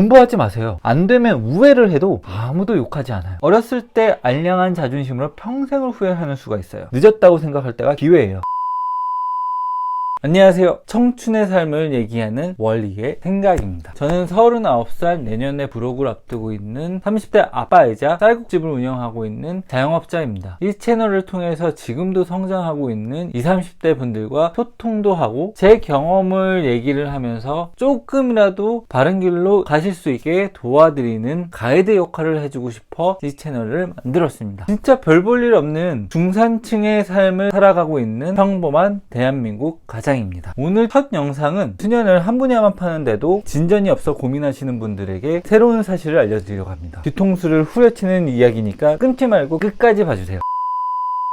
존버하지 마세요. 안 되면 우회를 해도 아무도 욕하지 않아요. 어렸을 때 알량한 자존심으로 평생을 후회하는 수가 있어요. 늦었다고 생각할 때가 기회예요. 안녕하세요. 청춘의 삶을 얘기하는 월리의 생각입니다. 저는 39살 내년에 불혹을 앞두고 있는 30대 아빠이자 쌀국집을 운영하고 있는 자영업자입니다. 이 채널을 통해서 지금도 성장하고 있는 20, 30대 분들과 소통도 하고 제 경험을 얘기를 하면서 조금이라도 바른 길로 가실 수 있게 도와드리는 가이드 역할을 해주고 싶어 이 채널을 만들었습니다. 진짜 별 볼 일 없는 중산층의 삶을 살아가고 있는 평범한 대한민국 가장 입니다. 오늘 첫 영상은 수년을 한 분야만 파는데도 진전이 없어 고민하시는 분들에게 새로운 사실을 알려드리려고 합니다. 뒤통수를 후려치는 이야기니까 끊지 말고 끝까지 봐주세요.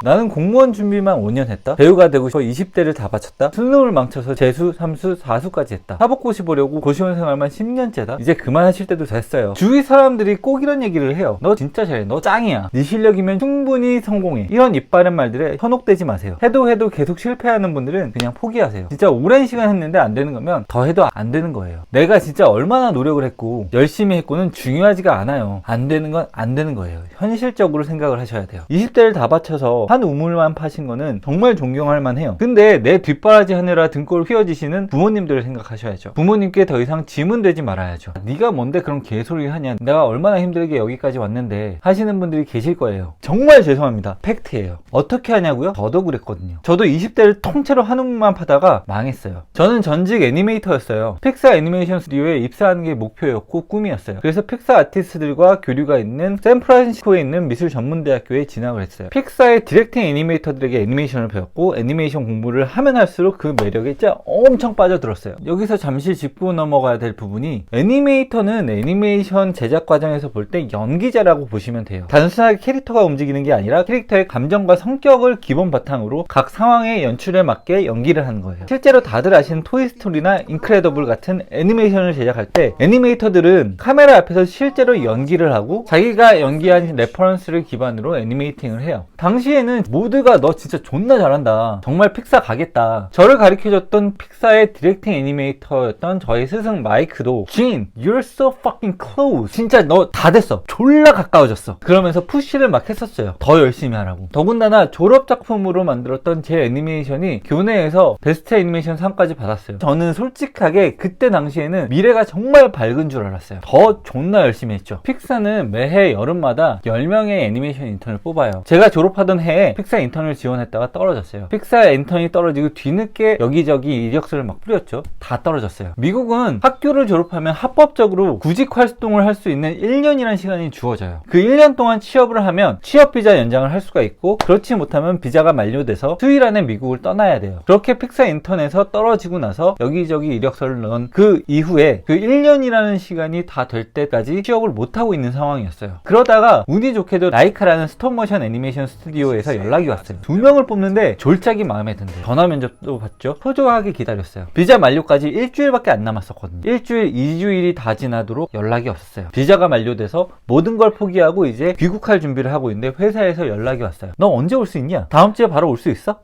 나는 공무원 준비만 5년 했다. 배우가 되고 싶어 20대를 다 바쳤다. 수능을 망쳐서 재수, 삼수, 사수까지 했다. 사법고시 보려고 고시원 생활만 10년째다. 이제 그만하실 때도 됐어요. 주위 사람들이 꼭 이런 얘기를 해요. 너 진짜 잘해. 너 짱이야. 네 실력이면 충분히 성공해. 이런 입바른 말들에 현혹되지 마세요. 해도 계속 실패하는 분들은 그냥 포기하세요. 진짜 오랜 시간 했는데 안 되는 거면 더 해도 안 되는 거예요. 내가 진짜 얼마나 노력을 했고 열심히 했고는 중요하지가 않아요. 안 되는 건 안 되는 거예요. 현실적으로 생각을 하셔야 돼요. 20대를 다 바쳐서 한 우물만 파신 거는 정말 존경할 만해요. 근데 내 뒷바라지 하느라 등골 휘어지시는 부모님들을 생각하셔야죠. 부모님께 더 이상 짐은 되지 말아야죠. 네가 뭔데 그런 개소리 하냐, 내가 얼마나 힘들게 여기까지 왔는데 하시는 분들이 계실 거예요. 정말 죄송합니다. 팩트예요. 어떻게 하냐고요? 저도 그랬거든요. 저도 20대를 통째로 한 우물만 파다가 망했어요. 저는 전직 애니메이터였어요. 픽사 애니메이션 스튜디오에 입사하는 게 목표였고 꿈이었어요. 그래서 픽사 아티스트들과 교류가 있는 샌프란시스코에 있는 미술 전문대학교에 진학을 했어요. 픽사의 디렉팅 애니메이터들에게 애니메이션을 배웠고 애니메이션 공부를 하면 할수록 그 매력에 진짜 엄청 빠져들었어요. 여기서 잠시 짚고 넘어가야 될 부분이, 애니메이터는 애니메이션 제작 과정에서 볼 때 연기자라고 보시면 돼요. 단순하게 캐릭터가 움직이는 게 아니라 캐릭터의 감정과 성격을 기본 바탕으로 각 상황의 연출에 맞게 연기를 하는 거예요. 실제로 다들 아시는 토이스토리나 인크레더블 같은 애니메이션을 제작할 때 애니메이터들은 카메라 앞에서 실제로 연기를 하고 자기가 연기한 레퍼런스를 기반으로 애니메이팅을 해요. 당시에는 모두가 너 진짜 존나 잘한다, 정말 픽사 가겠다. 저를 가르쳐줬던 픽사의 디렉팅 애니메이터였던 저희 스승 마이크도 진, you're so fucking close, 진짜 너 다 됐어, 졸라 가까워졌어, 그러면서 푸시를 막 했었어요. 더 열심히 하라고. 더군다나 졸업작품으로 만들었던 제 애니메이션이 교내에서 베스트 애니메이션 상까지 받았어요. 저는 솔직하게 그때 당시에는 미래가 정말 밝은 줄 알았어요. 더 존나 열심히 했죠. 픽사는 매해 여름마다 10명의 애니메이션 인턴을 뽑아요. 제가 졸업하던 해에 픽사 인턴을 지원했다가 떨어졌어요. 픽사 인턴이 떨어지고 뒤늦게 여기저기 이력서를 막 뿌렸죠. 다 떨어졌어요. 미국은 학교를 졸업하면 합법적으로 구직 활동을 할 수 있는 1년이라는 시간이 주어져요. 그 1년 동안 취업을 하면 취업 비자 연장을 할 수가 있고, 그렇지 못하면 비자가 만료돼서 수일 안에 미국을 떠나야 돼요. 그렇게 픽사 인턴에서 떨어지고 나서 여기저기 이력서를 넣은 그 이후에 그 1년이라는 시간이 다 될 때까지 취업을 못하고 있는 상황이었어요. 그러다가 운이 좋게도 라이카라는 스톱모션 애니메이션 스튜디오에서 연락이 왔어요. 2명을 뽑는데 졸작이 마음에 든대요. 전화 면접도 봤죠. 초조하게 기다렸어요. 비자 만료까지 일주일밖에 안 남았었거든요. 일주일, 2주일이 다 지나도록 연락이 없었어요. 비자가 만료돼서 모든 걸 포기하고 이제 귀국할 준비를 하고 있는데 회사에서 연락이 왔어요. 너 언제 올 수 있냐? 다음 주에 바로 올 수 있어?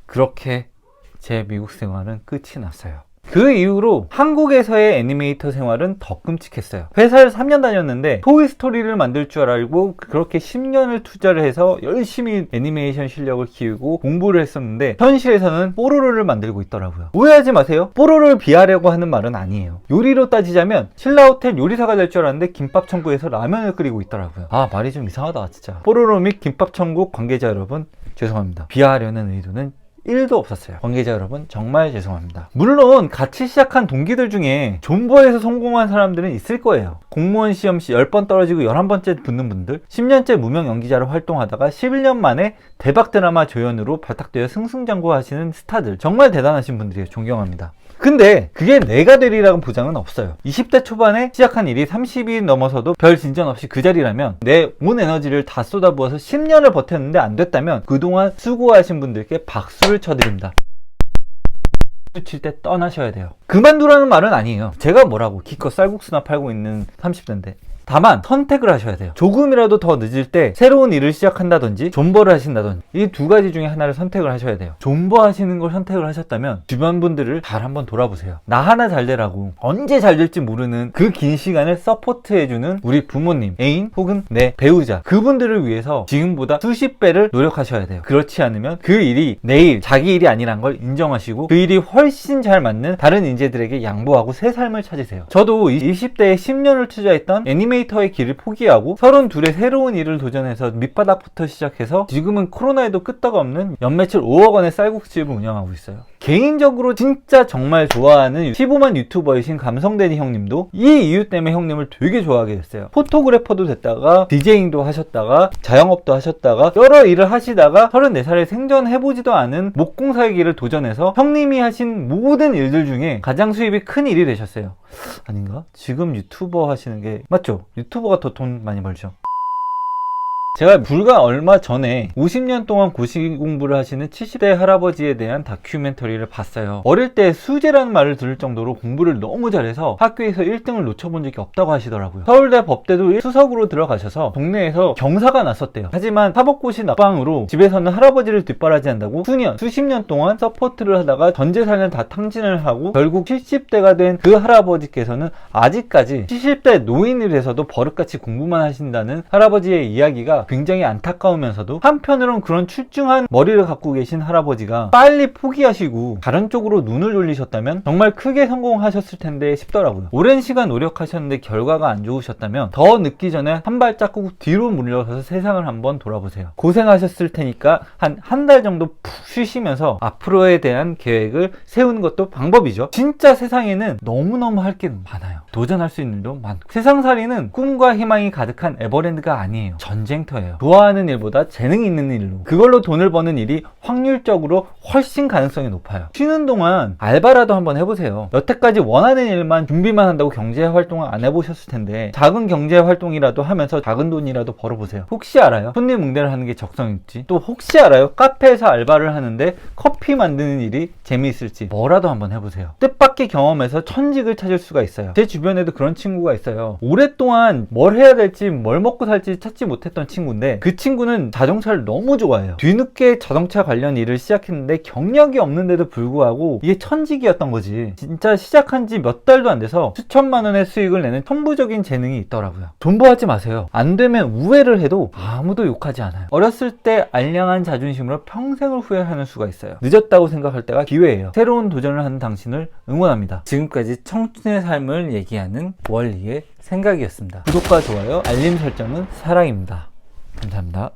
그렇게 제 미국 생활은 끝이 났어요. 그 이후로 한국에서의 애니메이터 생활은 더 끔찍했어요. 회사를 3년 다녔는데 토이스토리를 만들 줄 알고 그렇게 10년을 투자를 해서 열심히 애니메이션 실력을 키우고 공부를 했었는데 현실에서는 뽀로로를 만들고 있더라고요. 오해하지 마세요. 뽀로로를 비하려고 하는 말은 아니에요. 요리로 따지자면 신라호텔 요리사가 될 줄 알았는데 김밥천국에서 라면을 끓이고 있더라고요. 아, 말이 좀 이상하다 진짜. 뽀로로 및 김밥천국 관계자 여러분, 죄송합니다. 비하하려는 의도는 1도 없었어요. 관계자 여러분, 정말 죄송합니다. 물론 같이 시작한 동기들 중에 존버에서 성공한 사람들은 있을 거예요. 공무원 시험 시 10번 떨어지고 11번째 붙는 분들, 10년째 무명 연기자로 활동하다가 11년 만에 대박 드라마 조연으로 발탁되어 승승장구하시는 스타들, 정말 대단하신 분들이에요. 존경합니다. 근데 그게 내가 되리라는 보장은 없어요. 20대 초반에 시작한 일이 30이 넘어서도 별 진전 없이 그 자리라면, 내 온 에너지를 다 쏟아부어서 10년을 버텼는데 안 됐다면 그동안 수고하신 분들께 박수를 쳐드립니다. 칠 때 떠나셔야 돼요. 그만두라는 말은 아니에요. 제가 뭐라고 기껏 쌀국수나 팔고 있는 30대인데 다만 선택을 하셔야 돼요. 조금이라도 더 늦을 때 새로운 일을 시작한다든지 존버를 하신다든지 이 두 가지 중에 하나를 선택을 하셔야 돼요. 존버 하시는 걸 선택을 하셨다면 주변 분들을 잘 한번 돌아보세요. 나 하나 잘 되라고 언제 잘 될지 모르는 그 긴 시간을 서포트해주는 우리 부모님, 애인 혹은 내 배우자, 그분들을 위해서 지금보다 수십 배를 노력하셔야 돼요. 그렇지 않으면 그 일이 내일 자기 일이 아니란 걸 인정하시고 그 일이 훨씬 잘 맞는 다른 인재들에게 양보하고 새 삶을 찾으세요. 저도 20대에 10년을 투자했던 애니메이터의 길을 포기하고 32에 새로운 일을 도전해서 밑바닥부터 시작해서 지금은 코로나에도 끄떡 없는 연매출 5억 원의 쌀국수집을 운영하고 있어요. 개인적으로 진짜 정말 좋아하는 15만 유튜버이신 감성대니 형님도 이 이유 때문에 형님을 되게 좋아하게 됐어요. 포토그래퍼도 됐다가 디제잉도 하셨다가 자영업도 하셨다가 여러 일을 하시다가 34살에 생전해보지도 않은 목공사의 길을 도전해서 형님이 하신 모든 일들 중에 가장 수입이 큰 일이 되셨어요. 아닌가? 지금 유튜버 하시는 게 맞죠? 유튜버가 더 돈 많이 벌죠. 제가 불과 얼마 전에 50년 동안 고시 공부를 하시는 70대 할아버지에 대한 다큐멘터리를 봤어요. 어릴 때 수재라는 말을 들을 정도로 공부를 너무 잘해서 학교에서 1등을 놓쳐본 적이 없다고 하시더라고요. 서울대 법대도 수석으로 들어가셔서 동네에서 경사가 났었대요. 하지만 사법고시 낙방으로 집에서는 할아버지를 뒷바라지한다고 수십 년 동안 서포트를 하다가 전 재산을 다 탕진을 하고 결국 70대가 된 그 할아버지께서는 아직까지 70대 노인이 돼서도 버릇같이 공부만 하신다는 할아버지의 이야기가 굉장히 안타까우면서도 한편으론 그런 출중한 머리를 갖고 계신 할아버지가 빨리 포기하시고 다른 쪽으로 눈을 돌리셨다면 정말 크게 성공하셨을 텐데 싶더라고요. 오랜 시간 노력하셨는데 결과가 안 좋으셨다면 더 늦기 전에 한 발자국 뒤로 물러서서 세상을 한번 돌아보세요. 고생하셨을 테니까 한 달 정도 푹 쉬시면서 앞으로에 대한 계획을 세우는 것도 방법이죠. 진짜 세상에는 너무너무 할 게 많아요. 도전할 수 있는 일도 많고, 세상살이는 꿈과 희망이 가득한 에버랜드가 아니에요. 전쟁터예요. 좋아하는 일보다 재능이 있는 일로 그걸로 돈을 버는 일이 확률적으로 훨씬 가능성이 높아요. 쉬는 동안 알바라도 한번 해보세요. 여태까지 원하는 일만 준비만 한다고 경제활동을 안 해보셨을 텐데 작은 경제활동이라도 하면서 작은 돈이라도 벌어보세요. 혹시 알아요? 손님 응대를 하는 게 적성일지, 또 혹시 알아요? 카페에서 알바를 하는데 커피 만드는 일이 재미있을지 뭐라도 한번 해보세요. 뜻밖의 경험에서 천직을 찾을 수가 있어요. 제 주변에도 그런 친구가 있어요. 오랫동안 뭘 해야 될지 뭘 먹고 살지 찾지 못했던 친구인데 그 친구는 자동차를 너무 좋아해요. 뒤늦게 자동차 관련 일을 시작했는데 경력이 없는데도 불구하고 이게 천직이었던 거지. 진짜 시작한 지 몇 달도 안 돼서 수천만 원의 수익을 내는 천부적인 재능이 있더라고요. 존버하지 마세요. 안 되면 우회를 해도 아무도 욕하지 않아요. 어렸을 때 알량한 자존심으로 평생을 후회하는 수가 있어요. 늦었다고 생각할 때가 기회예요. 새로운 도전을 하는 당신을 응원합니다. 지금까지 청춘의 삶을 얘기하는 월리의 생각이었습니다. 구독과 좋아요, 알림 설정은 사랑입니다. 감사합니다.